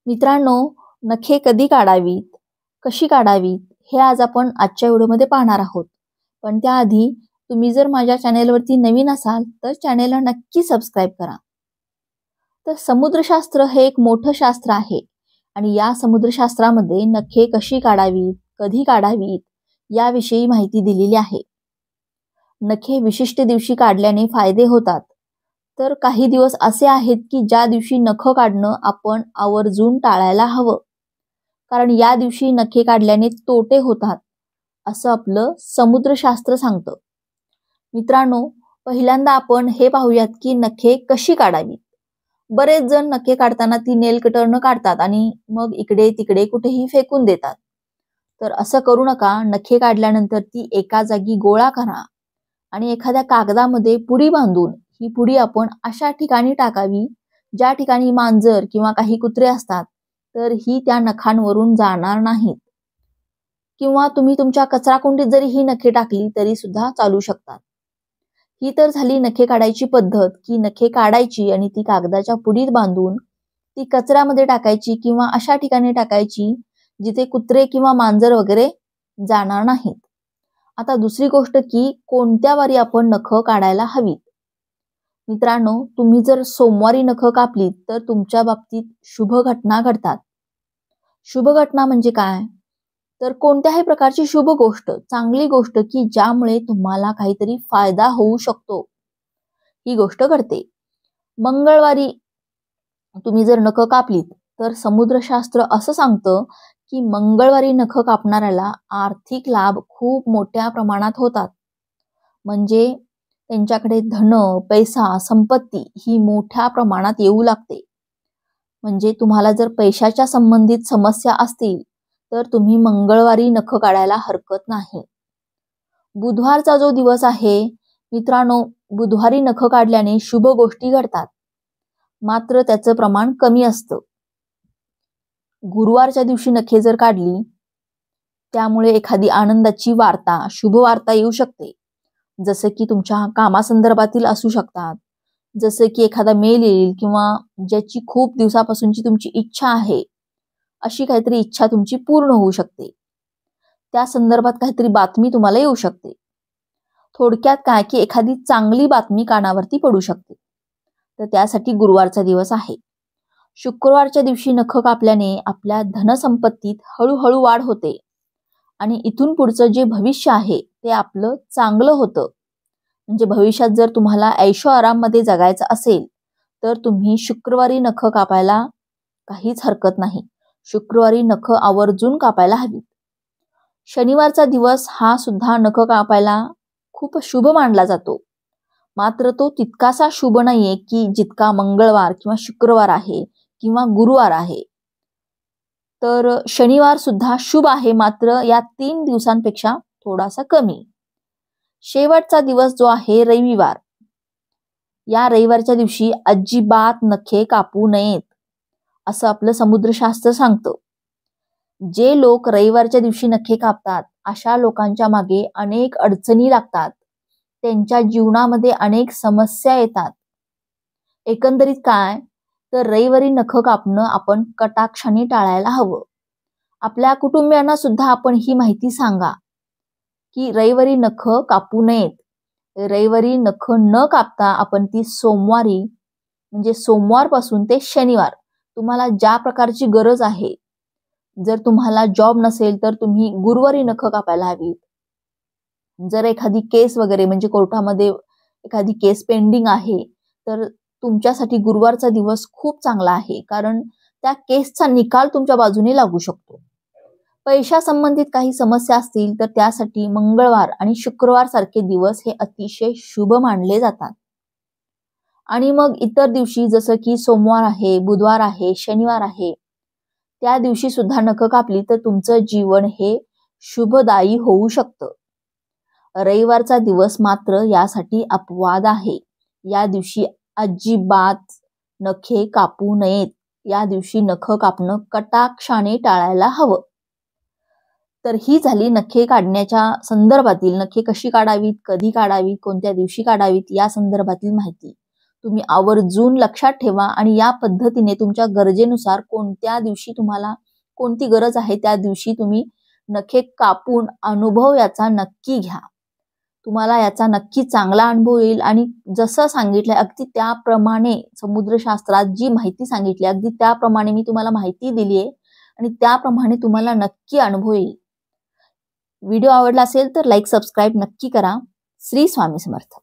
मित्रांनो, नखे कधी काढावीत, कशी काढावीत हे आज आपण आजच्या व्हिडिओमध्ये पाहणार आहोत. पण त्याआधी तुम्ही जर माझ्या चॅनेलवरती नवीन असाल तर चॅनेलला नक्की सबस्क्राईब करा. तर समुद्रशास्त्र हे एक मोठं शास्त्र आहे आणि या समुद्रशास्त्रामध्ये नखे कशी काढावीत, कधी काढावीत याविषयी माहिती दिलेली आहे. नखे विशिष्ट दिवशी काढल्याने फायदे होतात. तर काही दिवस असे आहेत की ज्या दिवशी नख काढणं आपण आवर्जून टाळायला हवं, कारण या दिवशी नखे काढल्याने तोटे होतात असं आपलं समुद्रशास्त्र सांगतं. मित्रांनो, पहिल्यांदा आपण हे पाहूयात की नखे कशी काढावी. बरेच जण नखे काढताना ती नेल कटरनं काढतात आणि मग इकडे तिकडे कुठेही फेकून देतात. तर असं करू नका. नखे काढल्यानंतर ती एका जागी गोळा करा आणि एखाद्या कागदामध्ये पुडी बांधून ही पुडी आपण अशा ठिकाणी टाकावी ज्या ठिकाणी मांजर किंवा काही कुत्रे असतात, तर ही त्या नखांवरून जाणार नाहीत. किंवा तुम्ही तुमच्या कचरा कुंडीत जरी ही नखे टाकली तरी सुद्धा चालू शकतात. ही तर झाली नखे काढायची पद्धत, की नखे काढायची आणि ती कागदाच्या पुडीत बांधून ती कचऱ्यामध्ये टाकायची किंवा अशा ठिकाणी टाकायची जिथे कुत्रे किंवा मांजर वगैरे जाणार नाहीत. आता दुसरी गोष्ट की कोणत्या वारी आपण नख काढायला हवीत. मित्रांनो, तुम्ही जर सोमवारी नख कापलीत तर तुमच्या बाबतीत शुभ घटना घडतात. शुभ घटना म्हणजे काय? तर कोणत्याही प्रकारची शुभ गोष्ट, चांगली गोष्ट की ज्यामुळे तुम्हाला काहीतरी फायदा होऊ शकतो, ही गोष्ट घडते. मंगळवारी तुम्ही जर नख कापलीत तर समुद्रशास्त्र असं सांगतं की मंगळवारी नख कापणाऱ्याला आर्थिक लाभ खूप मोठ्या प्रमाणात होतात. म्हणजे त्यांच्याकडे धन, पैसा, संपत्ती ही मोठ्या प्रमाणात येऊ लागते. म्हणजे तुम्हाला जर पैशाच्या संबंधित समस्या असतील तर तुम्ही मंगळवारी नख काढायला हरकत नाही. बुधवारचा जो दिवस आहे मित्रांनो, बुधवारी नख काढल्याने शुभ गोष्टी घडतात, मात्र त्याचं प्रमाण कमी असतं. गुरुवारच्या दिवशी नखे जर काढली त्यामुळे एखादी आनंदाची वार्ता, शुभ वार्ता येऊ शकते. जसं की तुमच्या कामासंदर्भातील असू शकतात, जसं की एखादा मेल येईल किंवा ज्याची खूप दिवसापासूनची तुमची इच्छा आहे अशी काहीतरी इच्छा तुमची पूर्ण होऊ शकते. त्या संदर्भात काहीतरी बातमी तुम्हाला येऊ शकते. थोडक्यात काय की एखादी चांगली बातमी कानावरती पडू शकते. तर त्यासाठी गुरुवारचा दिवस आहे. शुक्रवारच्या दिवशी नख कापल्याने आपल्या धनसंपत्तीत हळूहळू वाढ होते आणि इथून पुढचं जे भविष्य आहे ते आपलं चांगलं होतं. म्हणजे भविष्यात जर तुम्हाला ऐशो आराममध्ये जगायचं असेल तर तुम्ही शुक्रवारी नख कापायला काहीच हरकत नाही. शुक्रवारी नख आवर्जून कापायला हवीत. शनिवारचा दिवस हा सुद्धा नख कापायला खूप शुभ मानला जातो, मात्र तो तितकासा शुभ नाहीये की जितका मंगळवार किंवा शुक्रवार आहे किंवा गुरुवार आहे. तर शनिवार सुद्धा शुभ आहे, मात्र या 3 दिवसांपेक्षा थोडासा कमी. शेवटचा दिवस जो आहे रविवार, या रविवारच्या दिवशी अजिबात नखे कापू नयेत असं आपलं समुद्रशास्त्र सांगतं. जे लोक रविवारच्या दिवशी नखे कापतात अशा लोकांच्या मागे अनेक अडचणी लागतात. त्यांच्या जीवनामध्ये अनेक समस्या येतात. एकंदरीत काय, तर रविवारी नख कापणं आपण कटाक्षाने टाळायला हवं. आपल्या कुटुंबियांना सुद्धा आपण ही माहिती सांगा की रविवारी नख कापू नयेत. रविवारी नख न कापता आपण ती सोमवारी, म्हणजे सोमवारपासून ते शनिवार तुम्हाला ज्या प्रकारची गरज आहे, जर तुम्हाला जॉब नसेल तर तुम्ही गुरुवारी नख कापायला हवीत. जर एखादी केस वगैरे म्हणजे कोर्टामध्ये एखादी केस पेंडिंग आहे तर तुमच्यासाठी गुरुवारचा दिवस खूप चांगला आहे, कारण त्या केसचा निकाल तुमच्या बाजूने लागू शकतो. पैशा संबंधित काही समस्या असतील तर त्यासाठी मंगळवार आणि शुक्रवार सारखे दिवस हे अतिशय शुभ मानले जातात. आणि मग इतर दिवशी जसं की सोमवार आहे, बुधवार आहे, शनिवार आहे, त्या दिवशी सुद्धा नख कापली तर तुमचं जीवन हे शुभदायी होऊ शकतं. रविवारचा दिवस मात्र यासाठी अपवाद आहे. या दिवशी अजिबात नखे कापू नयेत. या दिवशी नख कापणं कटाक्षाने टाळायला हवं. तर ही झाली नखे काढण्याच्या संदर्भातील, नखे कशी काढावीत, कधी काढावीत, कोणत्या दिवशी काढावीत या संदर्भातील माहिती. तुम्ही आवर्जून लक्षात ठेवा आणि या पद्धतीने तुमच्या गरजेनुसार कोणत्या दिवशी तुम्हाला कोणती गरज आहे त्या दिवशी तुम्ही नखे कापून अनुभव याचा नक्की घ्या. तुम्हाला याचा नक्की चांगला अनुभव येईल आणि जसं सांगितलंय अगदी त्याप्रमाणे समुद्रशास्त्रात जी माहिती सांगितली अगदी त्याप्रमाणे मी तुम्हाला माहिती दिली आहे आणि त्याप्रमाणे तुम्हाला नक्की अनुभव येईल. व्हिडिओ आवडला असेल तर लाईक सबस्क्राईब नक्की करा. श्री स्वामी समर्थ.